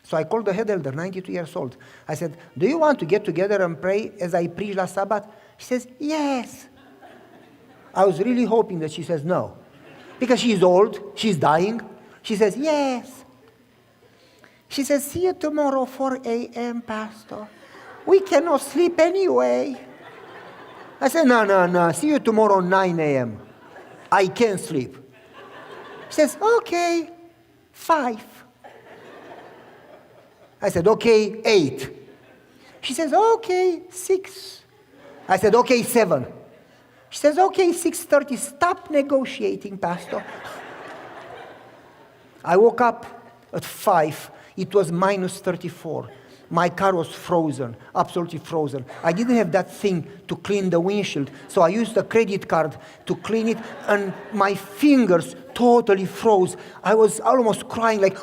So I called the head elder, 92 years old. I said, do you want to get together and pray as I preached last Sabbath? She says, yes. I was really hoping that she says no. Because she's old, she's dying. She says, yes. She says, see you tomorrow, 4 a.m., Pastor. We cannot sleep anyway. I said, no. See you tomorrow, 9 a.m. I can't sleep. She says, okay, 5. I said, okay, 8. She says, okay, 6. I said, okay, 7. She says, okay, 6:30. Stop negotiating, Pastor. I woke up at 5. It was minus 34. My car was frozen, absolutely frozen. I didn't have that thing to clean the windshield, so I used a credit card to clean it, and my fingers totally froze. I was almost crying like,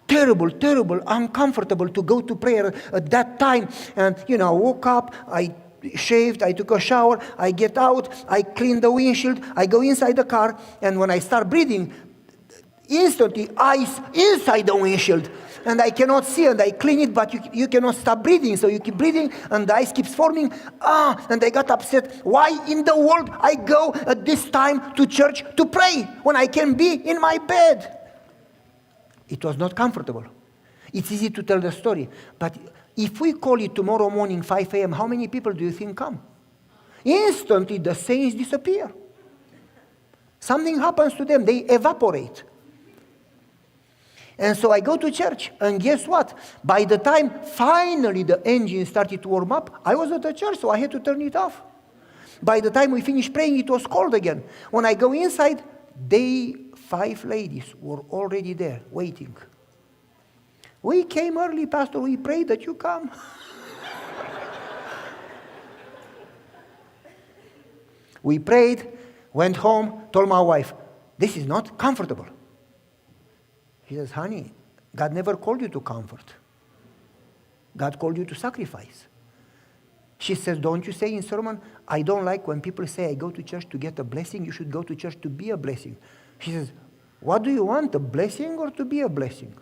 terrible, uncomfortable to go to prayer at that time. And, I woke up, I shaved, I took a shower, I get out, I clean the windshield, I go inside the car, and when I start breathing, instantly ice inside the windshield. And I cannot see, and I clean it, but you cannot stop breathing, so you keep breathing, and the ice keeps forming. And I got upset. Why in the world I go at this time to church to pray when I can be in my bed? It was not comfortable. It's easy to tell the story, but if we call it tomorrow morning 5 a.m., how many people do you think come? Instantly the saints disappear. Something happens to them, they evaporate. And so I go to church, and guess what? By the time finally the engine started to warm up, I was at the church, so I had to turn it off. By the time we finished praying, it was cold again. When I go inside, 5 ladies were already there, waiting. We came early, Pastor, we prayed that you come. We prayed, went home, told my wife, this is not comfortable. She says, honey, God never called you to comfort. God called you to sacrifice. She says, don't you say in sermon, I don't like when people say I go to church to get a blessing. You should go to church to be a blessing. She says, what do you want, a blessing or to be a blessing?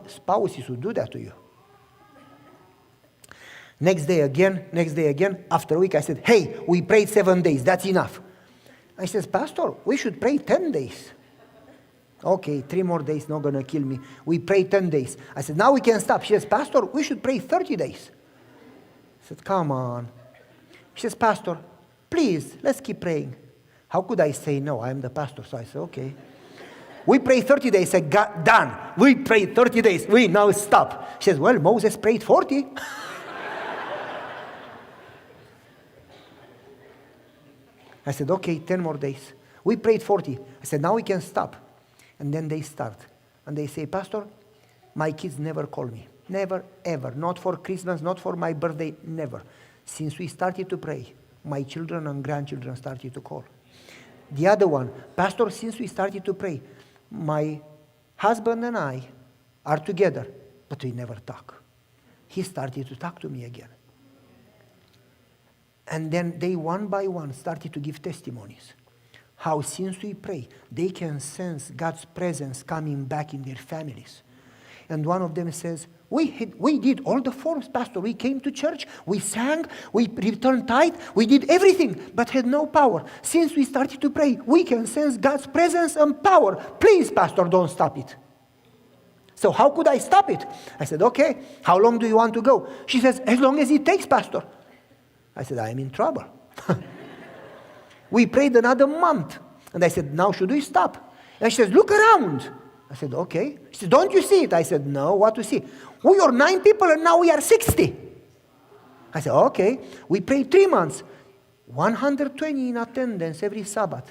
Spouses would do that to you. Next day again, after a week I said, hey, we prayed 7 days, that's enough. I says, Pastor, we should pray 10 days. Okay, 3 more days, not gonna kill me. We prayed 10 days. I said, now we can stop. She says, Pastor, we should pray 30 days. I said, come on. She says, Pastor, please, let's keep praying. How could I say no? I'm the pastor. So I said, okay. We prayed 30 days. I said, done. We prayed 30 days. We now stop. She says, well, Moses prayed 40. I said, okay, 10 more days. We prayed 40. I said, now we can stop. And then they start. And they say, Pastor, my kids never call me. Never, ever. Not for Christmas, not for my birthday, never. Since we started to pray, my children and grandchildren started to call. The other one, Pastor, since we started to pray, my husband and I are together, but we never talk. He started to talk to me again. And then they one by one started to give testimonies. How since we pray, they can sense God's presence coming back in their families. And one of them says, we did all the forms, Pastor. We came to church, we sang, we returned tithe, we did everything, but had no power. Since we started to pray, we can sense God's presence and power. Please, Pastor, don't stop it. So how could I stop it? I said, okay, how long do you want to go? She says, as long as it takes, Pastor. I said, I am in trouble. We prayed another month. And I said, now should we stop? And she says, look around. I said, okay. She said, don't you see it? I said, no, what to see? We are 9 people and now we are 60. I said, okay. We prayed 3 months. 120 in attendance every Sabbath.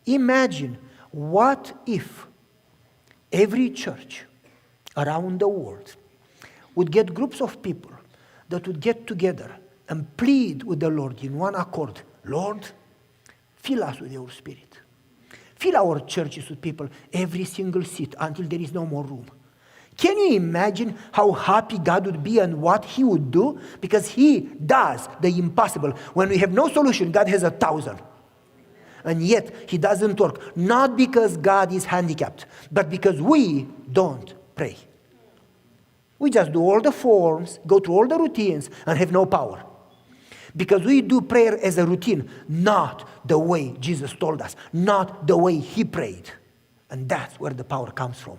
Imagine, what if every church around the world would get groups of people that would get together and plead with the Lord in one accord. Lord, fill us with your Spirit. Fill our churches with people, every single seat, until there is no more room. Can you imagine how happy God would be and what He would do? Because He does the impossible. When we have no solution, God has 1,000. and yet He doesn't work. Not because God is handicapped, but because we don't pray. We just do all the forms, go through all the routines, and have no power. Because we do prayer as a routine, not the way Jesus told us, not the way He prayed. And that's where the power comes from.